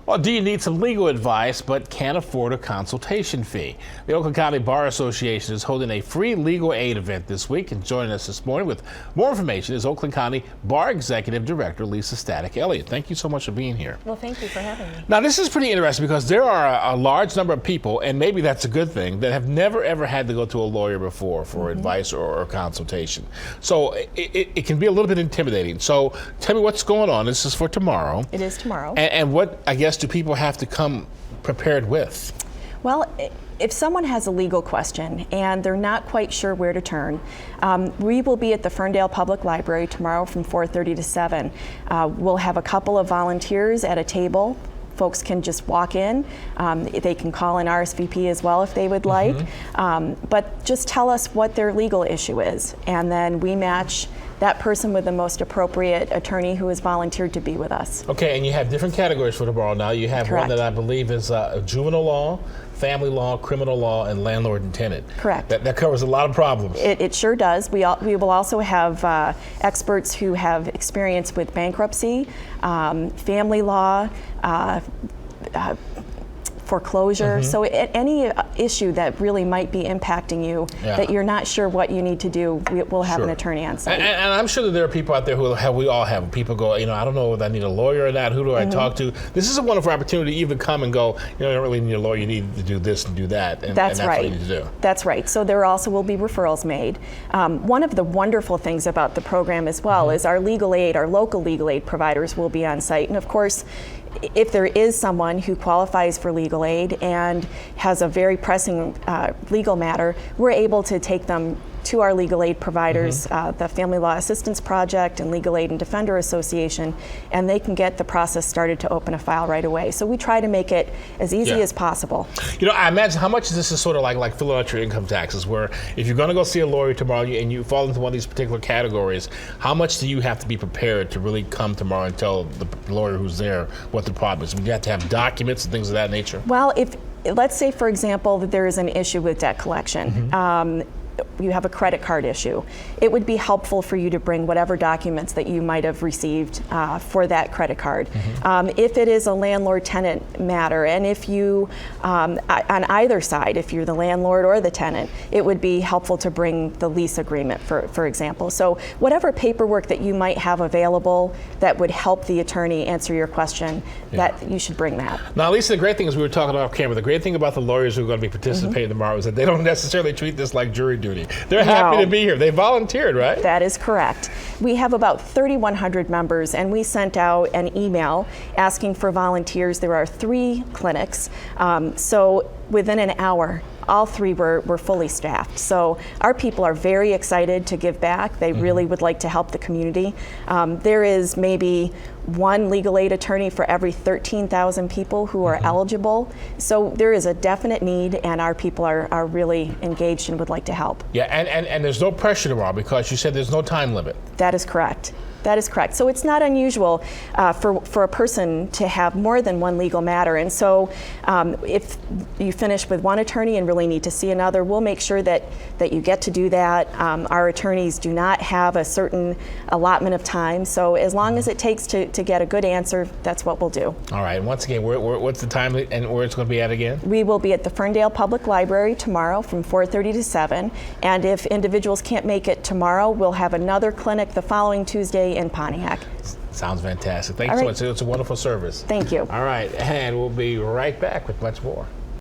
Well, do you need some legal advice but can't afford a consultation fee? The Oakland County Bar Association is holding a free legal aid event this week, and joining us this morning with more information is Oakland County Bar Executive Director Lisa Stadig Elliot. Thank you so much for being here. Well, thank you for having me. Now, this is pretty interesting because there are a large number of people, and maybe that's a good thing, that have never ever had to go to a lawyer before for advice or consultation. So it can be a little bit intimidating. So tell me what's going on. This is for tomorrow. It is tomorrow. And what, I guess, do people have to come prepared with? Well, if someone has a legal question and they're not quite sure where to turn, we will be at the Ferndale Public Library tomorrow from 4:30 to 7. We'll have a couple of volunteers at a table. Folks can just walk in. They can call an RSVP as well if they would like. But just tell us what their legal issue is, and then we match that person with the most appropriate attorney who has volunteered to be with us. Okay, and you have different categories for tomorrow now. You have Correct. one that I believe is juvenile law, family law, criminal law, and landlord and tenant. Correct. That covers a lot of problems. It sure does. We will also have experts who have experience with bankruptcy, family law, foreclosure. So any issue that really might be impacting you, that you're not sure what you need to do, we'll have an attorney on site. And I'm sure that there are people out there who we all have. People go, I don't know if I need a lawyer or not. Who do I talk to? This is a wonderful opportunity to even come and go, you don't really need a lawyer. You need to do this and do that. And that's right. What you need to do. That's right. So there also will be referrals made. One of the wonderful things about the program as well is our legal aid, our local legal aid providers will be on site. And of course, if there is someone who qualifies for legal aid and has a very pressing legal matter, we're able to take them to our legal aid providers, the Family Law Assistance Project and Legal Aid and Defender Association, and they can get the process started to open a file right away. So we try to make it as easy as possible. I imagine how much this is sort of like filling out your income taxes, where if you're going to go see a lawyer tomorrow and you fall into one of these particular categories, how much do you have to be prepared to really come tomorrow and tell the lawyer who's there what the problem is? You have to have documents and things of that nature? Well, let's say, for example, that there is an issue with debt collection. You have a credit card issue. It would be helpful for you to bring whatever documents that you might have received for that credit card. If it is a landlord-tenant matter, and if you, on either side, if you're the landlord or the tenant, it would be helpful to bring the lease agreement, for example. So whatever paperwork that you might have available that would help the attorney answer your question, that you should bring that. Now, Lisa, the great thing is, we were talking off camera, the great thing about the lawyers who are going to be participating tomorrow is that they don't necessarily treat this like jury duty. They're happy to be here. They volunteered, right? That is correct. We have about 3,100 members, and we sent out an email asking for volunteers. There are 3 clinics, so within an hour, all 3 were fully staffed. So our people are very excited to give back. They really would like to help the community. There is maybe one legal aid attorney for every 13,000 people who are eligible. So there is a definite need, and our people are really engaged and would like to help. Yeah, and there's no pressure tomorrow because you said there's no time limit. That is correct. That is correct. So it's not unusual for a person to have more than one legal matter. And so if you finish with one attorney and really need to see another, we'll make sure that you get to do that. Our attorneys do not have a certain allotment of time. So as long as it takes to get a good answer, that's what we'll do. All right. And once again, what's the time and where it's going to be at again? We will be at the Ferndale Public Library tomorrow from 4:30 to 7. And if individuals can't make it tomorrow, we'll have another clinic the following Tuesday in Pontiac. Sounds fantastic. Thank you so much. It's a wonderful service. Thank you. All right, and we'll be right back with much more.